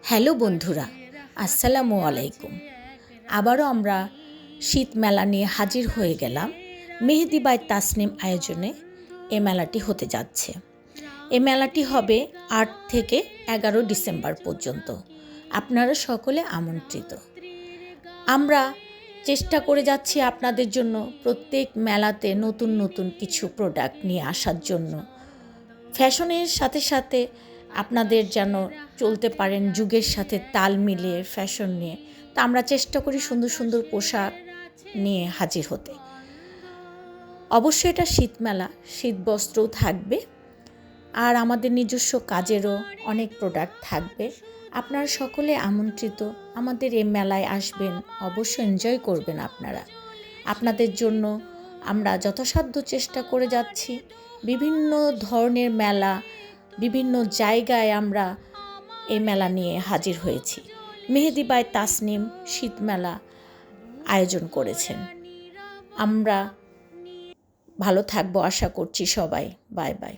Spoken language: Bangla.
হ্যালো বন্ধুরা, আসসালামু আলাইকুম। আবারও আমরা শীত মেলা নিয়ে হাজির হয়ে গেলাম। মেহেদি বাই তাসনিম আয়োজনে এ মেলাটি হতে যাচ্ছে। এ মেলাটি হবে ৮ থেকে ১১ ডিসেম্বর পর্যন্ত। আপনারা সকলে আমন্ত্রিত। আমরা চেষ্টা করে যাচ্ছি আপনাদের জন্য প্রত্যেক মেলাতে নতুন নতুন কিছু প্রোডাক্ট নিয়ে আসার জন্য। ফ্যাশনের সাথে সাথে আপনাদের যেন চলতে পারেন যুগের সাথে তাল মিলিয়ে ফ্যাশন নিয়ে। তা আমরা চেষ্টা করি সুন্দর সুন্দর পোশাক নিয়ে হাজির হতে। অবশ্যই এটা শীত মেলা, শীত বস্ত্রও থাকবে আর আমাদের নিজস্ব কাজেরও অনেক প্রোডাক্ট থাকবে। আপনারা সকলে আমন্ত্রিত, আমাদের এই মেলায় আসবেন, অবশ্যই এনজয় করবেন আপনারা। আপনাদের জন্য আমরা যথাসাধ্য চেষ্টা করে যাচ্ছি। বিভিন্ন ধরনের মেলা, বিভিন্ন জায়গায় আমরা এই মেলা নিয়ে হাজির হয়েছি। মেহেদি বাই তাসনিম শীত মেলা আয়োজন করেছেন। আমরা ভালো থাকবো আশা করছি সবাই। Bye bye.